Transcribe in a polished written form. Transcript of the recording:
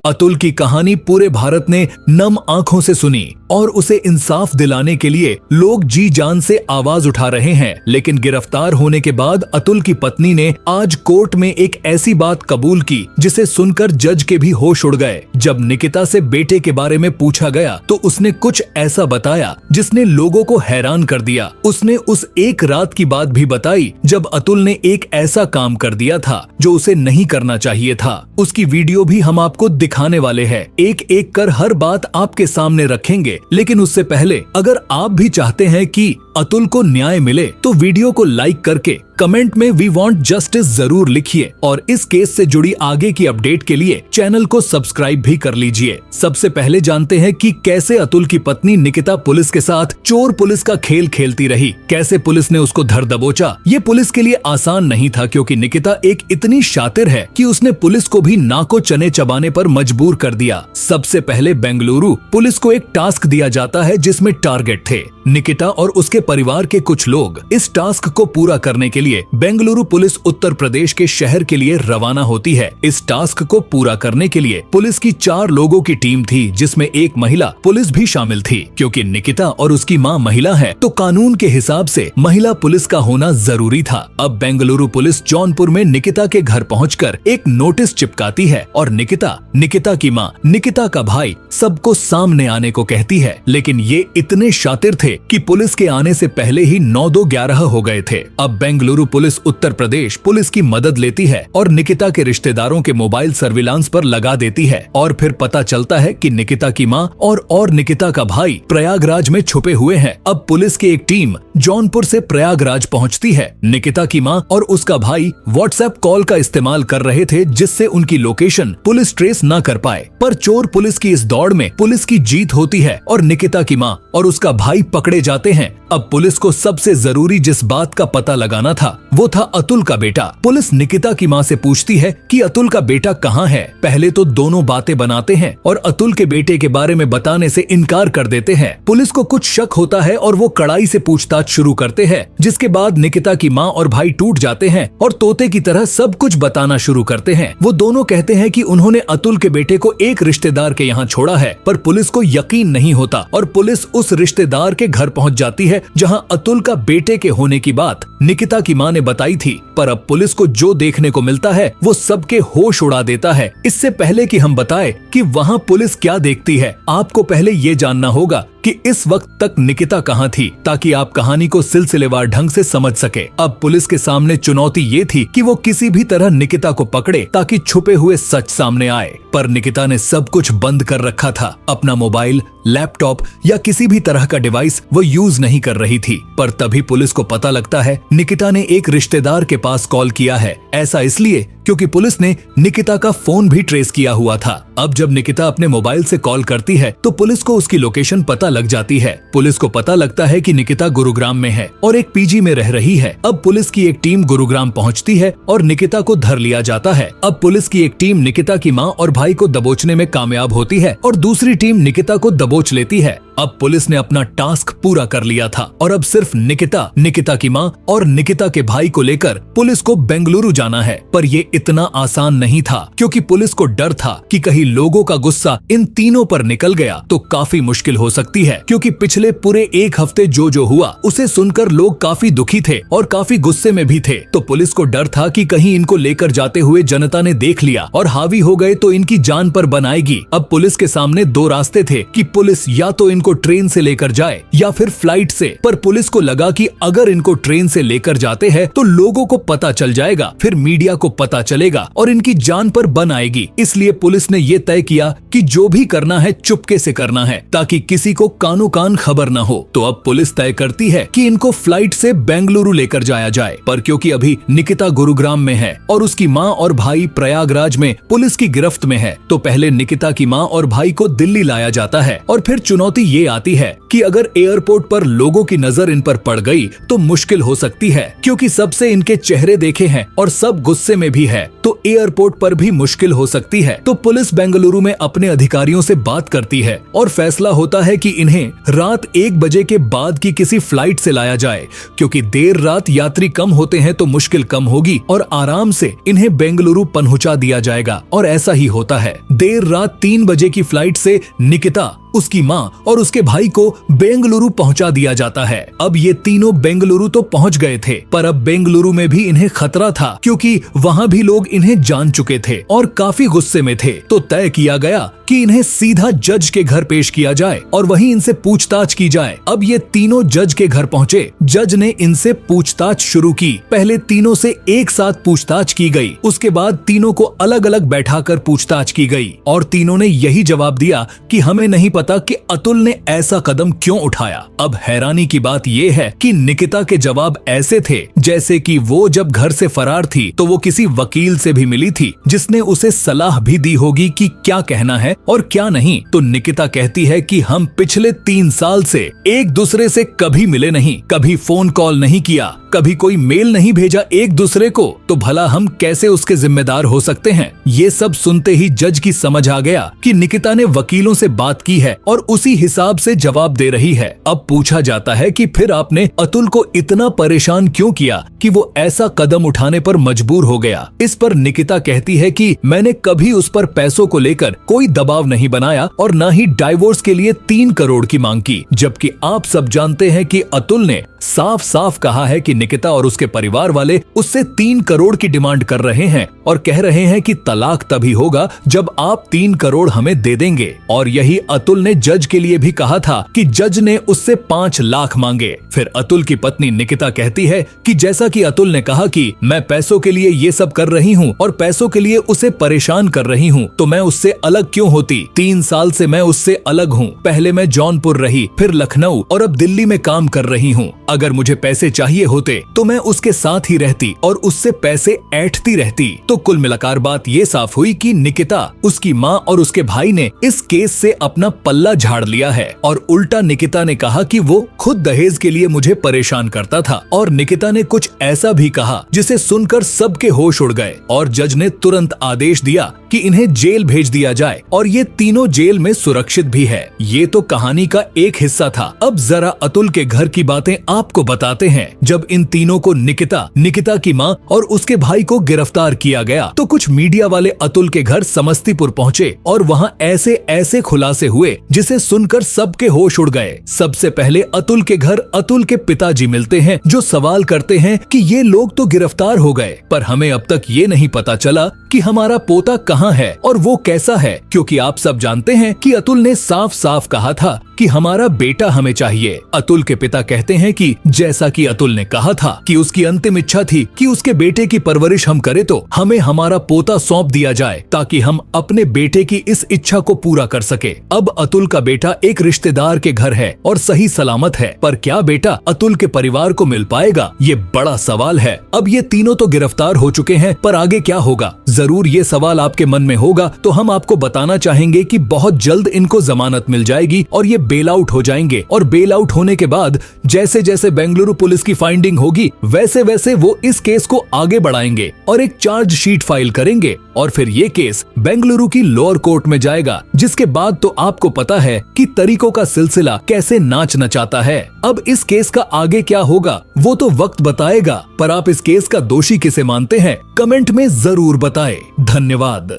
अतुल की कहानी पूरे भारत ने नम आंखों से सुनी और उसे इंसाफ दिलाने के लिए लोग जी जान से आवाज उठा रहे हैं। लेकिन गिरफ्तार होने के बाद अतुल की पत्नी ने आज कोर्ट में एक ऐसी बात कबूल की जिसे सुनकर जज के भी होश उड़ गए। जब निकिता से बेटे के बारे में पूछा गया तो उसने कुछ ऐसा बताया जिसने लोगों को हैरान कर दिया। उसने उस एक रात की बात भी बताई जब अतुल ने एक ऐसा काम कर दिया था जो उसे नहीं करना चाहिए था। उसकी वीडियो भी हम आपको दिखाने वाले हैं। एक एक कर हर बात आपके सामने रखेंगे, लेकिन उससे पहले अगर आप भी चाहते हैं कि अतुल को न्याय मिले तो वीडियो को लाइक करके कमेंट में वी वांट जस्टिस जरूर लिखिए और इस केस से जुड़ी आगे की अपडेट के लिए चैनल को सब्सक्राइब भी कर लीजिए। सबसे पहले जानते हैं कि कैसे अतुल की पत्नी निकिता पुलिस के साथ चोर पुलिस का खेल खेलती रही, कैसे पुलिस ने उसको धर दबोचा। ये पुलिस के लिए आसान नहीं था क्योंकि निकिता एक इतनी शातिर है कि उसने पुलिस को भी नाको चने चबाने पर मजबूर कर दिया। सबसे पहले बेंगलुरु पुलिस को एक टास्क दिया जाता है जिसमें टारगेट थे। निकिता और उसके परिवार के कुछ लोग इस टास्क को पूरा करने के लिए बेंगलुरु पुलिस उत्तर प्रदेश के शहर के लिए रवाना होती है। इस टास्क को पूरा करने के लिए पुलिस की 4 लोगों की टीम थी जिसमें एक महिला पुलिस भी शामिल थी। क्योंकि निकिता और उसकी मां महिला है तो कानून के हिसाब से महिला पुलिस का होना जरूरी था। अब बेंगलुरु पुलिस जौनपुर में निकिता के घर पहुंचकर एक नोटिस चिपकाती है और निकिता की मां, निकिता का भाई सबको सामने आने को कहती है। लेकिन ये इतने शातिर थे कि पुलिस के आने से पहले ही 9-2-11 हो गए थे। अब बेंगलुरु पुलिस उत्तर प्रदेश पुलिस की मदद लेती है और निकिता के रिश्तेदारों के मोबाइल सर्विलांस पर लगा देती है और फिर पता चलता है कि निकिता की मां और निकिता का भाई प्रयागराज में छुपे हुए हैं। अब पुलिस की एक टीम जौनपुर से प्रयागराज पहुंचती है। निकिता की मां और उसका भाई व्हाट्सएप कॉल का इस्तेमाल कर रहे थे जिससे उनकी लोकेशन पुलिस ट्रेस न कर पाए, पर चोर पुलिस की इस दौड़ में पुलिस की जीत होती है और निकिता की मां और उसका भाई पकड़े जाते हैं। अब पुलिस को सबसे जरूरी जिस बात का पता लगाना था वो था अतुल का बेटा। पुलिस निकिता की मां से पूछती है कि अतुल का बेटा कहाँ है। पहले तो दोनों बातें बनाते हैं और अतुल के बेटे के बारे में बताने से इनकार कर देते हैं। पुलिस को कुछ शक होता है और वो कड़ाई से पूछताछ शुरू करते हैं, जिसके बाद निकिता की मां और भाई टूट जाते हैं और तोते की तरह सब कुछ बताना शुरू करते हैं। वो दोनों कहते हैं कि उन्होंने अतुल के बेटे को एक रिश्तेदार के यहाँ छोड़ा है, पर पुलिस को यकीन नहीं होता और पुलिस उस रिश्तेदार के घर पहुँच जाती है जहां अतुल का बेटे के होने की बात निकिता की मां ने बताई थी। पर अब पुलिस को जो देखने को मिलता है वो सबके होश उड़ा देता है। इससे पहले कि हम बताएं कि वहां पुलिस क्या देखती है, आपको पहले ये जानना होगा कि इस वक्त तक निकिता कहां थी, ताकि आप कहानी को सिलसिलेवार ढंग से समझ सके। अब पुलिस के सामने चुनौती ये थी कि वो किसी भी तरह निकिता को पकड़े ताकि छुपे हुए सच सामने आए। पर निकिता ने सब कुछ बंद कर रखा था। अपना मोबाइल, लैपटॉप या किसी भी तरह का डिवाइस वो यूज नहीं कर रही थी। पर तभी पुलिस को पता लगता है निकिता ने एक रिश्तेदार के पास कॉल किया है। ऐसा इसलिए क्योंकि पुलिस ने निकिता का फोन भी ट्रेस किया हुआ था। अब जब निकिता अपने मोबाइल से कॉल करती है तो पुलिस को उसकी लोकेशन पता लग जाती है। पुलिस को पता लगता है कि निकिता गुरुग्राम में है और एक पीजी में रह रही है। अब पुलिस की एक टीम गुरुग्राम पहुंचती है और निकिता को धर लिया जाता है। अब पुलिस की एक टीम निकिता की मां और भाई को दबोचने में कामयाब होती है और दूसरी टीम निकिता को दबोच लेती है। अब पुलिस ने अपना टास्क पूरा कर लिया था और अब सिर्फ निकिता की मां और निकिता के भाई को लेकर पुलिस को बेंगलुरु जाना है। पर ये इतना आसान नहीं था क्योंकि पुलिस को डर था कि कहीं लोगों का गुस्सा इन तीनों पर निकल गया तो काफी मुश्किल हो सकती है। क्योंकि पिछले पूरे एक हफ्ते जो हुआ उसे सुनकर लोग काफी दुखी थे और काफी गुस्से में भी थे। तो पुलिस को डर था कि कहीं इनको लेकर जाते हुए जनता ने देख लिया और हावी हो गए तो इनकी जान पर बनाएगी। अब पुलिस के सामने 2 रास्ते थे कि पुलिस या तो इनको ट्रेन से लेकर जाए या फिर फ्लाइट से। पर पुलिस को लगा कि अगर इनको ट्रेन से लेकर जाते हैं तो लोगों को पता चल जाएगा, फिर मीडिया को पता चलेगा और इनकी जान पर बन आएगी। इसलिए पुलिस ने ये तय किया कि जो भी करना है चुपके से करना है ताकि किसी को कानो कान खबर न हो। तो अब पुलिस तय करती है कि इनको फ्लाइट से बेंगलुरु लेकर जाया जाए। पर क्योंकि अभी निकिता गुरुग्राम में है और उसकी माँ और भाई प्रयागराज में पुलिस की गिरफ्त में है, तो पहले निकिता की माँ और भाई को दिल्ली लाया जाता है और फिर चुनौती ये आती है कि अगर एयरपोर्ट पर लोगों की नजर इन पर पड़ गई तो मुश्किल हो सकती है, क्योंकि सबसे इनके चेहरे देखे हैं और सब गुस्से में भी है, तो एयरपोर्ट पर भी मुश्किल हो सकती है। तो पुलिस बेंगलुरु में अपने अधिकारियों से बात करती है और फैसला होता है कि इन्हें रात 1 बजे के बाद की किसी फ्लाइट से लाया जाए, क्योंकि देर रात यात्री कम होते हैं तो मुश्किल कम होगी और आराम से इन्हें बेंगलुरु पहुंचा दिया जाएगा। और ऐसा ही होता है। देर रात 3 बजे की फ्लाइट से निकिता, उसकी माँ और उसके भाई को बेंगलुरु पहुंचा दिया जाता है। अब ये तीनों बेंगलुरु तो पहुंच गए थे, पर अब बेंगलुरु में भी इन्हें खतरा था, क्योंकि वहां भी लोग इन्हें जान चुके थे और काफी गुस्से में थे। तो तय किया गया कि इन्हें सीधा जज के घर पेश किया जाए और वहीं इनसे पूछताछ की जाए। अब ये तीनों जज के घर पहुंचे। जज ने इनसे पूछताछ शुरू की। पहले तीनों से एक साथ पूछताछ की गई, उसके बाद तीनों को अलग अलग बैठाकर पूछताछ की गई और तीनों ने यही जवाब दिया कि हमें नहीं पता कि अतुल ने ऐसा कदम क्यों उठाया। अब हैरानी की बात ये है कि निकिता के जवाब ऐसे थे जैसे कि वो जब घर से फरार थी तो वो किसी वकील से भी मिली थी, जिसने उसे सलाह भी दी होगी कि क्या कहना है और क्या नहीं। तो निकिता कहती है कि हम पिछले 3 साल से एक दूसरे से कभी मिले नहीं, कभी फोन कॉल नहीं किया, कभी कोई मेल नहीं भेजा एक दूसरे को, तो भला हम कैसे उसके जिम्मेदार हो सकते हैं। ये सब सुनते ही जज की समझ आ गया कि निकिता ने वकीलों से बात की है और उसी हिसाब से जवाब दे रही है। अब पूछा जाता है कि फिर आपने अतुल को इतना परेशान क्यों किया कि वो ऐसा कदम उठाने पर मजबूर हो गया। इस पर निकिता कहती है कि मैंने कभी उस पर पैसों को लेकर कोई दबाव नहीं बनाया और न ही डाइवोर्स के लिए 3 करोड़ की मांग की, जबकि आप सब जानते हैं कि अतुल ने साफ साफ कहा है कि निकिता और उसके परिवार वाले उससे 3 करोड़ की डिमांड कर रहे हैं और कह रहे हैं कि तलाक तभी होगा जब आप 3 करोड़ हमें दे देंगे। और यही अतुल ने जज के लिए भी कहा था कि जज ने उससे 5 लाख मांगे। फिर अतुल की पत्नी निकिता कहती है कि जैसा कि अतुल ने कहा कि मैं पैसों के लिए ये सब कर रही हूँ और पैसों के लिए उसे परेशान कर रही हूँ, तो मैं उससे अलग क्यों होती। 3 साल से मैं उससे अलग हूँ। पहले मैं जौनपुर रही, फिर लखनऊ और अब दिल्ली में काम कर रही हूँ। अगर मुझे पैसे चाहिए होते तो मैं उसके साथ ही रहती और उससे पैसे ऐंठती रहती। तो कुल मिलाकर बात ये साफ हुई कि निकिता, उसकी माँ और उसके भाई ने इस केस से अपना पल्ला झाड़ लिया है और उल्टा निकिता ने कहा कि वो खुद दहेज के लिए मुझे परेशान करता था। और निकिता ने कुछ ऐसा भी कहा जिसे सुनकर सबके होश उड़ गए और जज ने तुरंत आदेश दिया कि इन्हें जेल भेज दिया जाए और ये तीनों जेल में सुरक्षित भी है। ये तो कहानी का एक हिस्सा था। अब जरा अतुल के घर की बातें आपको बताते हैं। जब इन तीनों को निकिता की माँ और उसके भाई को गिरफ्तार किया गया तो कुछ मीडिया वाले अतुल के घर समस्तीपुर पहुँचे और वहाँ ऐसे खुलासे हुए जिसे सुनकर सबके होश उड़ गए। सबसे पहले अतुल के घर अतुल के पिताजी मिलते हैं, जो सवाल करते हैं कि ये लोग तो गिरफ्तार हो गए, पर हमें अब तक ये नहीं पता चला कि हमारा पोता कहाँ है और वो कैसा है, क्योंकि आप सब जानते हैं कि अतुल ने साफ साफ कहा था कि हमारा बेटा हमें चाहिए। अतुल के पिता कहते हैं कि जैसा कि अतुल ने कहा था कि उसकी अंतिम इच्छा थी कि उसके बेटे की परवरिश हम करें, तो हमें हमारा पोता सौंप दिया जाए ताकि हम अपने बेटे की इस इच्छा को पूरा कर सके। अब अतुल का बेटा एक रिश्तेदार के घर है और सही सलामत है, पर क्या बेटा अतुल के परिवार को मिल पाएगा, ये बड़ा सवाल है। अब ये तीनों तो गिरफ्तार हो चुके हैं, पर आगे क्या होगा, जरूर ये सवाल आपके मन में होगा। तो हम आपको बताना चाहेंगे कि बहुत जल्द इनको जमानत मिल जाएगी और ये बेल आउट हो जाएंगे। और बेल आउट होने के बाद जैसे जैसे बेंगलुरु पुलिस की फाइंडिंग होगी वैसे वैसे वो इस केस को आगे बढ़ाएंगे और एक चार्ज शीट फाइल करेंगे और फिर ये केस बेंगलुरु की लोअर कोर्ट में जाएगा, जिसके बाद तो आपको पता है कि तरीकों का सिलसिला कैसे नाच नचाता है। अब इस केस का आगे क्या होगा वो तो वक्त बताएगा, पर आप इस केस का दोषी किसे मानते हैं कमेंट में जरूर बताएं। धन्यवाद।